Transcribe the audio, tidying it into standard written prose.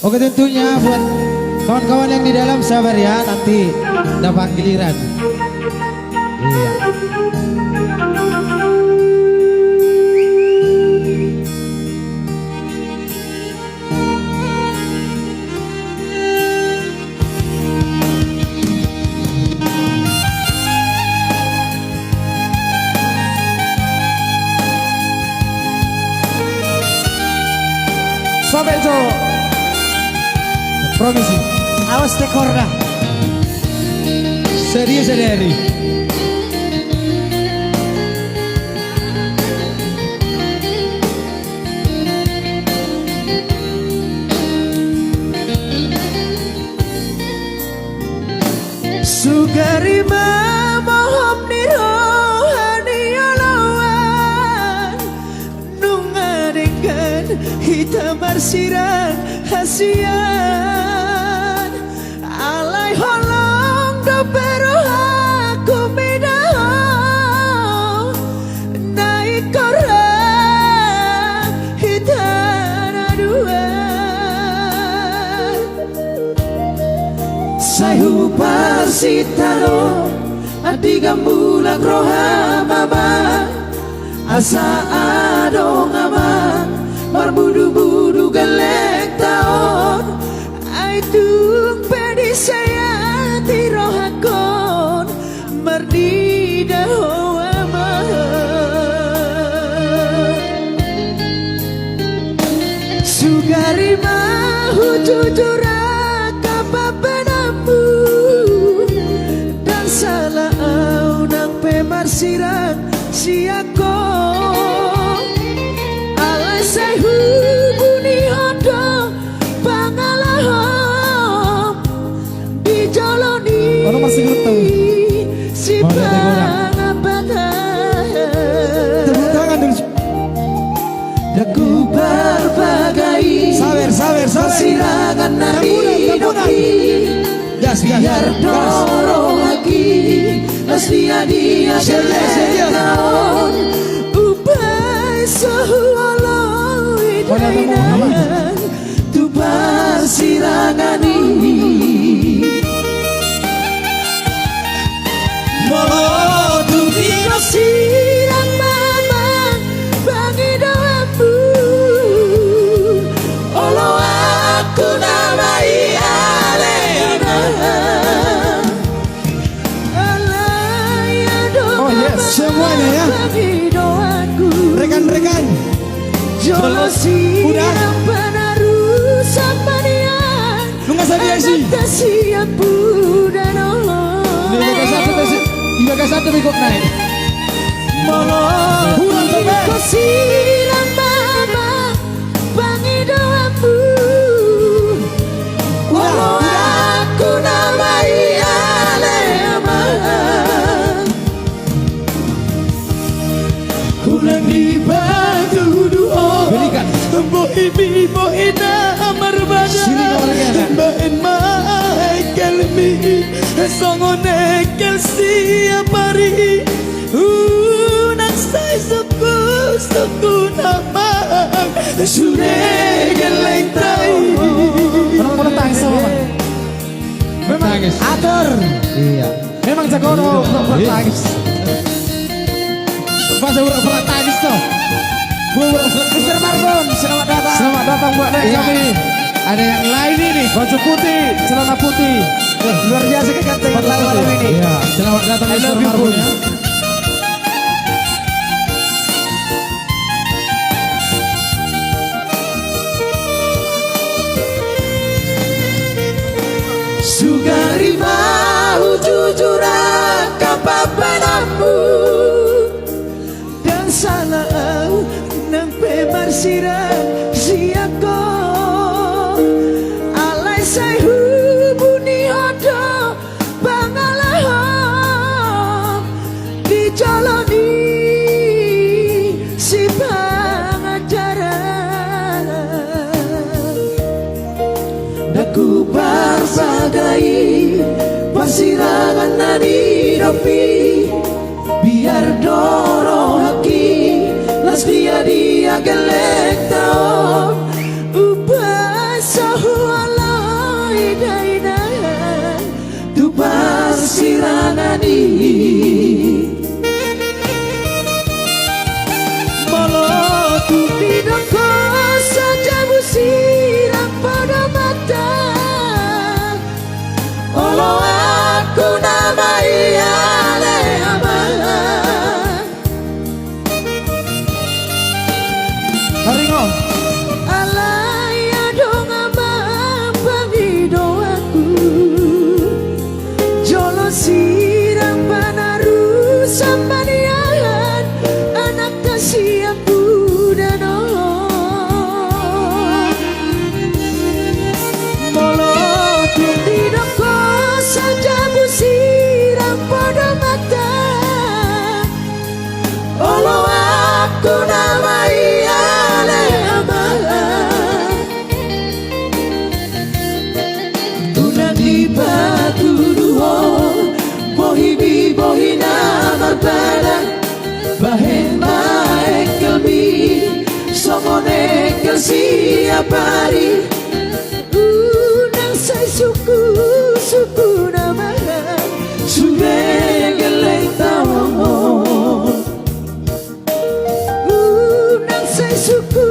Oke, tentunya buat kawan-kawan yang di dalam sabar ya, nanti dapat giliran. Iya. Sampai Jo Promisi awas tekorda serius dari Sugarima mohon nirohani alawan nungadengan hitam marsiran hasian alai holong do pero aku midaho naik korang hitana dua sayu parsitano adi gambulang roha mama asa adong ama marbudu-budu galek taon ay tung pedi saya tirohakon merdida hoama sugari mahu jujura kapapenamu dan salah au nang pemarsiran siako saya hubungi hodo pangalahom dijalani si pangabadah tepuk tangan dulu daku berbagai sabar sirangan nari doki biar dorong lagi dia selesai ubai sehuala tu persirangan ini mau tu dirasiran mama bagi doamu olo aku namai Alena alaya doa semuanya ya bagi doaku rekan-rekan Jolosi penaruh samanian Anastasia Pudano Ibaga satu ikut naik Molo Kosiran mama Bangi doamu Walau aku namai Alema Ulang dibantu doa berikan Bohimi bohina amarbada Bain maekal mi Songonekel siap hari Unak say suku nama Suregal lentai Orang tangis sama memang atur iya memang jagono tangis Fase urak tangis tuh Mr. Marbon, selamat datang buat kami. Ada yang lain ini, baju putih, celana putih. Luar biasa kegantengan malam ini. Iya, selamat datang Mr. Marbon ya. Sugari mau jujur kapapenamu dan salah nang pemarsiran siako alai say hubuni hodo pangalahom dijalani si pangajaran daku berbagai pasirangan nadi dopi biar dorong haki dia gelek taon ubah sahu Malah tu tidak kau saja musirah pada mata. Walau aku namai ale amalan Haringo alaya dong amampangi doaku jolo sirang panaru sambanian anak kasih aku dan Molo tidak kau saja musirang pada mata. Walau aku namai ale amalan Tuna di batu duo Bohi nama pada Bahen baik kami Somone siapari Unang say suku namahan Sudah geleng tawang Unang say suku